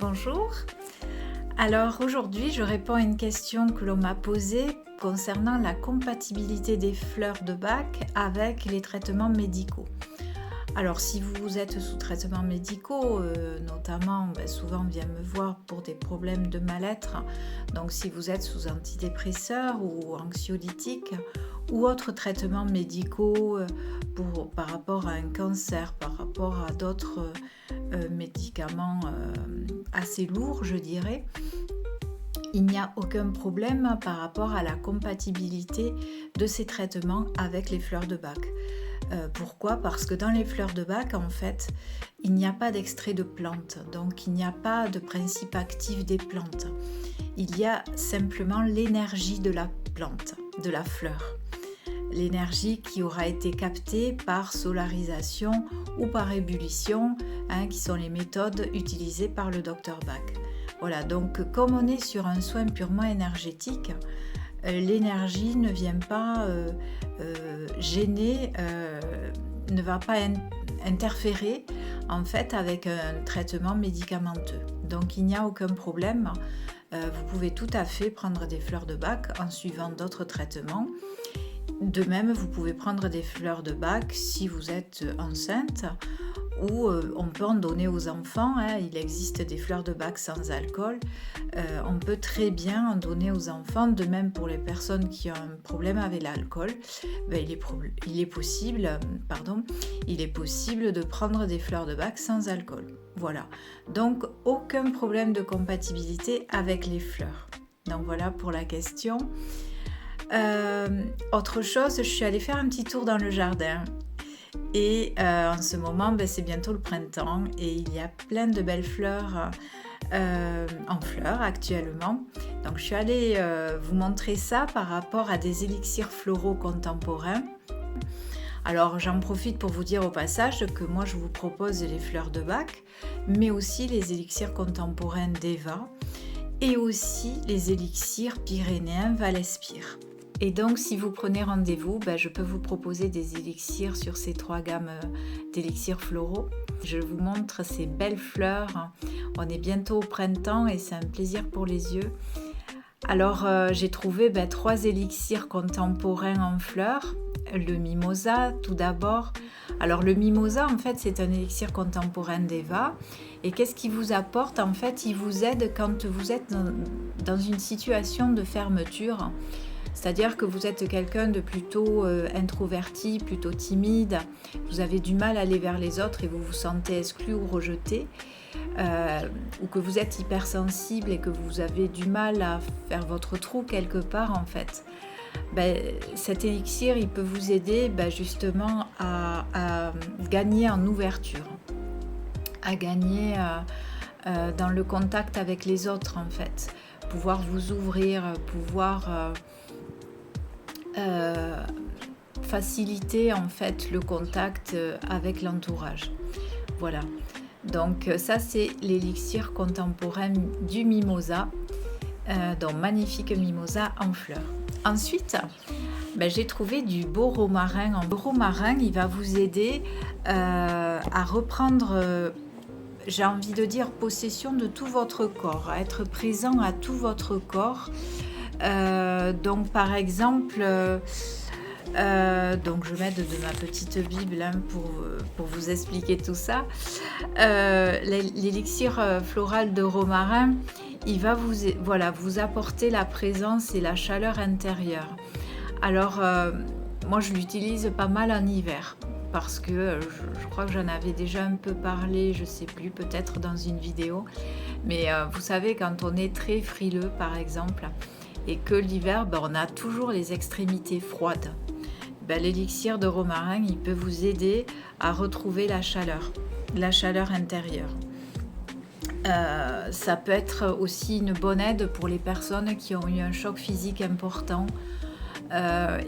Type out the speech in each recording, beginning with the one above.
Bonjour. Alors aujourd'hui, je réponds à une question que l'on m'a posée concernant la compatibilité des fleurs de Bach avec les traitements médicaux. Alors si vous êtes sous traitements médicaux, notamment souvent on vient me voir pour des problèmes de mal-être, donc si vous êtes sous antidépresseurs ou anxiolytiques ou autres traitements médicaux par rapport à un cancer, par rapport à d'autres médicaments assez lourds, je dirais, il n'y a aucun problème par rapport à la compatibilité de ces traitements avec les fleurs de Bach. Pourquoi ? Parce que dans les fleurs de Bach, en fait, il n'y a pas d'extrait de plante, donc il n'y a pas de principe actif des plantes. Il y a simplement l'énergie de la plante, de la fleur. L'énergie qui aura été captée par solarisation ou par ébullition, qui sont les méthodes utilisées par le Dr Bach. Voilà, donc comme on est sur un soin purement énergétique, l'énergie ne vient pas gêner, ne va pas interférer en fait avec un traitement médicamenteux. Donc il n'y a aucun problème. Vous pouvez tout à fait prendre des fleurs de Bach en suivant d'autres traitements. De même, vous pouvez prendre des fleurs de Bach si vous êtes enceinte ou on peut en donner aux enfants. Il existe des fleurs de Bach sans alcool. On peut très bien en donner aux enfants. De même pour les personnes qui ont un problème avec l'alcool, il est possible de prendre des fleurs de Bach sans alcool. Voilà. Donc aucun problème de compatibilité avec les fleurs. Donc voilà pour la question. Autre chose, je suis allée faire un petit tour dans le jardin et en ce moment c'est bientôt le printemps et il y a plein de belles fleurs en fleurs actuellement. Donc je suis allée vous montrer ça par rapport à des élixirs floraux contemporains. Alors j'en profite pour vous dire au passage que moi je vous propose les fleurs de Bach, mais aussi les élixirs contemporains d'Eva et aussi les élixirs pyrénéens Valespire. Et donc, si vous prenez rendez-vous, je peux vous proposer des élixirs sur ces 3 gammes d'élixirs floraux. Je vous montre ces belles fleurs. On est bientôt au printemps et c'est un plaisir pour les yeux. Alors, j'ai trouvé 3 élixirs contemporains en fleurs. Le mimosa, tout d'abord. Alors, le mimosa, en fait, c'est un élixir contemporain d'Eva. Et qu'est-ce qu'il vous apporte ? En fait, il vous aide quand vous êtes dans une situation de fermeture. C'est-à-dire que vous êtes quelqu'un de plutôt introverti, plutôt timide, vous avez du mal à aller vers les autres et vous vous sentez exclu ou rejeté, ou que vous êtes hypersensible et que vous avez du mal à faire votre trou quelque part en fait. Cet élixir, il peut vous aider justement à gagner en ouverture, à gagner dans le contact avec les autres en fait, pouvoir vous ouvrir, pouvoir faciliter en fait le contact avec l'entourage. Voilà. Donc ça c'est l'élixir contemporain du mimosa, donc magnifique mimosa en fleurs. Ensuite, j'ai trouvé du beau romarin. En beau romarin, il va vous aider à reprendre, j'ai envie de dire, possession de tout votre corps, à être présent à tout votre corps. Donc par exemple, donc je m'aide de ma petite Bible pour vous expliquer tout ça. L'élixir floral de romarin, il va vous apporter la présence et la chaleur intérieure. Alors moi je l'utilise pas mal en hiver parce que je crois que j'en avais déjà un peu parlé, je sais plus, peut-être dans une vidéo, mais vous savez quand on est très frileux par exemple et que l'hiver on a toujours les extrémités froides, l'élixir de romarin il peut vous aider à retrouver la chaleur intérieure. Ça peut être aussi une bonne aide pour les personnes qui ont eu un choc physique important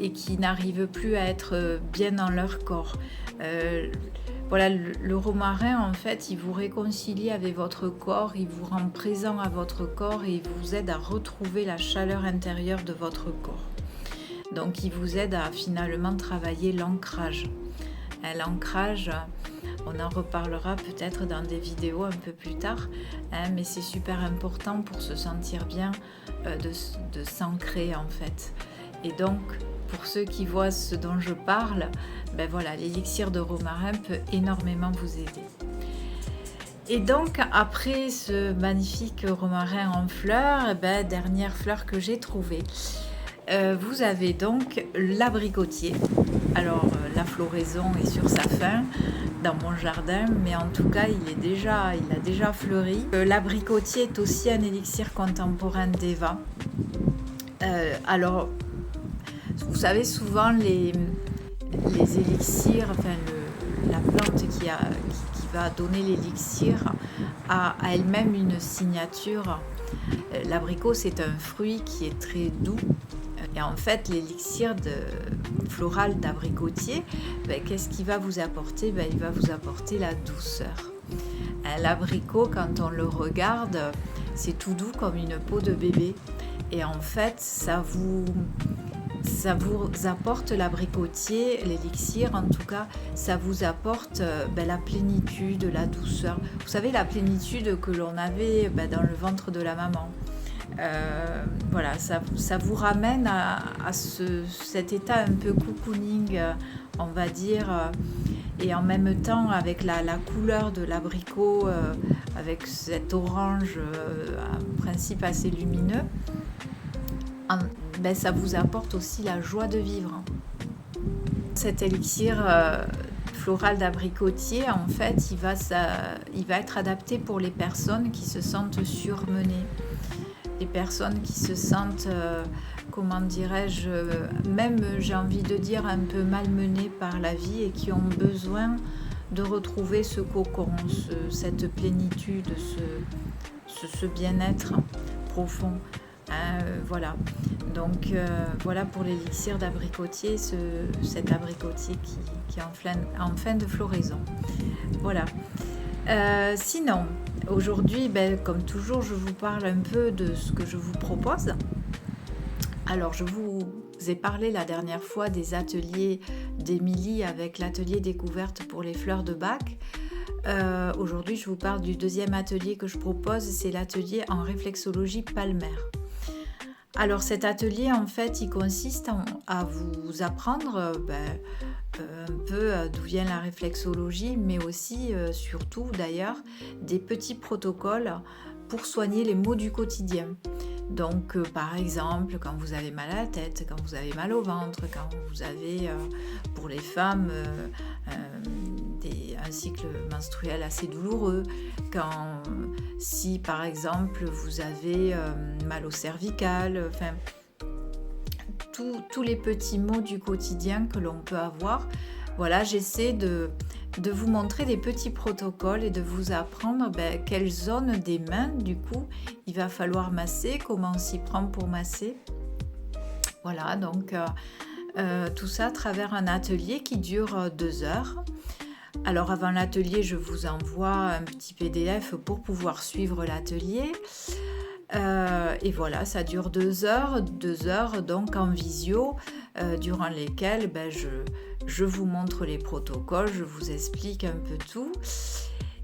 et qui n'arrivent plus à être bien dans leur corps. Voilà, le romarin en fait il vous réconcilie avec votre corps, il vous rend présent à votre corps et il vous aide à retrouver la chaleur intérieure de votre corps. Donc il vous aide à finalement travailler l'ancrage. L'ancrage, on en reparlera peut-être dans des vidéos un peu plus tard, mais c'est super important pour se sentir bien de s'ancrer en fait. Et donc, pour ceux qui voient ce dont je parle, ben voilà, l'élixir de romarin peut énormément vous aider. Et donc, après ce magnifique romarin en fleurs, ben, dernière fleur que j'ai trouvée. Vous avez donc l'abricotier. Alors, la floraison est sur sa fin dans mon jardin, mais en tout cas, il a déjà fleuri. L'abricotier est aussi un élixir contemporain d'Eva. Alors, vous savez, souvent les élixirs, enfin la plante qui va donner l'élixir a elle-même une signature. L'abricot, c'est un fruit qui est très doux. Et en fait, l'élixir floral d'abricotier, qu'est-ce qu'il va vous apporter? Il va vous apporter la douceur. L'abricot, quand on le regarde, c'est tout doux comme une peau de bébé. Et en fait, ça vous apporte l'abricotier, l'élixir en tout cas, ça vous apporte la plénitude, la douceur. Vous savez, la plénitude que l'on avait dans le ventre de la maman. Voilà, ça vous ramène à cet état un peu cocooning, on va dire, et en même temps avec la couleur de l'abricot, avec cet orange en principe assez lumineux, ça vous apporte aussi la joie de vivre. Cet élixir floral d'abricotier, en fait, il va être adapté pour les personnes qui se sentent surmenées. Les personnes qui se sentent, comment dirais-je, même j'ai envie de dire un peu malmenées par la vie et qui ont besoin de retrouver ce cocon, cette plénitude, ce bien-être profond. Voilà, donc voilà pour l'élixir d'abricotier, cet abricotier qui est en fin de floraison. Voilà. Sinon, aujourd'hui, comme toujours, je vous parle un peu de ce que je vous propose. Alors, je vous ai parlé la dernière fois des ateliers d'Émilie avec l'atelier découverte pour les fleurs de Bach. Aujourd'hui, je vous parle du deuxième atelier que je propose, c'est l'atelier en réflexologie palmaire. Alors cet atelier, en fait, il consiste à vous apprendre un peu d'où vient la réflexologie, mais aussi, surtout d'ailleurs, des petits protocoles pour soigner les maux du quotidien. Donc, par exemple, quand vous avez mal à la tête, quand vous avez mal au ventre, quand vous avez, pour les femmes, un cycle menstruel assez douloureux, si par exemple vous avez mal au cervical, enfin tous les petits maux du quotidien que l'on peut avoir. Voilà, j'essaie de vous montrer des petits protocoles et de vous apprendre quelle zone des mains du coup il va falloir masser, comment on s'y prend pour masser. Voilà, donc tout ça à travers un atelier qui dure 2 heures. Alors avant l'atelier, je vous envoie un petit PDF pour pouvoir suivre l'atelier. Et voilà, ça dure 2 heures donc en visio, durant lesquelles je vous montre les protocoles, je vous explique un peu tout.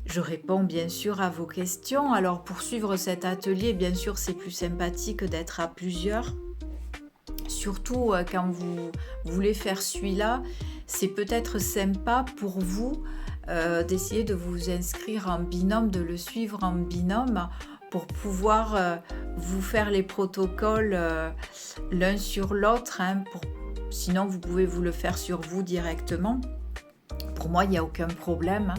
Je réponds bien sûr à vos questions. Alors pour suivre cet atelier, bien sûr, c'est plus sympathique d'être à plusieurs. Surtout quand vous voulez faire celui-là, c'est peut-être sympa pour vous d'essayer de vous inscrire en binôme, de le suivre en binôme pour pouvoir vous faire les protocoles l'un sur l'autre. Sinon, vous pouvez vous le faire sur vous directement. Pour moi, il n'y a aucun problème,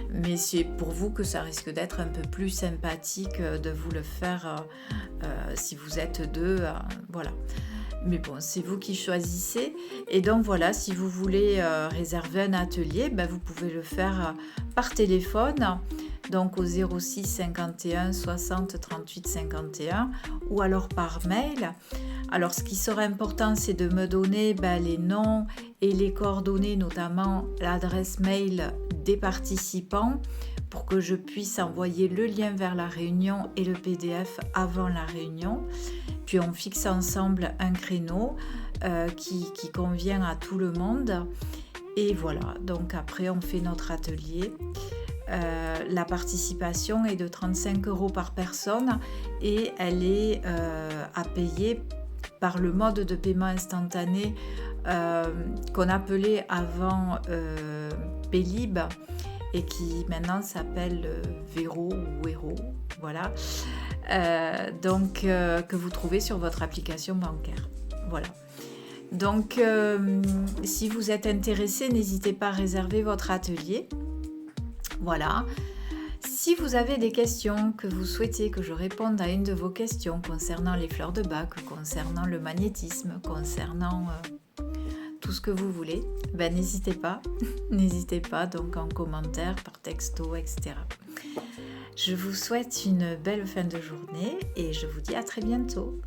mais c'est pour vous que ça risque d'être un peu plus sympathique de vous le faire si vous êtes deux. Voilà. Mais bon, c'est vous qui choisissez. Et donc voilà, si vous voulez réserver un atelier, vous pouvez le faire par téléphone, donc au 06 51 60 38 51, ou alors par mail. Alors ce qui serait important, c'est de me donner les noms et les coordonnées, notamment l'adresse mail des participants, pour que je puisse envoyer le lien vers la réunion et le PDF avant la réunion. Puis on fixe ensemble un créneau qui convient à tout le monde. Et voilà, donc après on fait notre atelier. La participation est de 35 € par personne et elle est à payer par le mode de paiement instantané qu'on appelait avant Paylib et qui maintenant s'appelle Vero ou Wero, voilà. Donc que vous trouvez sur votre application bancaire. Voilà. Donc si vous êtes intéressé, n'hésitez pas à réserver votre atelier. Voilà. Si vous avez des questions, que vous souhaitez que je réponde à une de vos questions concernant les fleurs de bac, concernant le magnétisme, concernant tout ce que vous voulez, ben n'hésitez pas. N'hésitez pas donc en commentaire, par texto, etc. Je vous souhaite une belle fin de journée et je vous dis à très bientôt.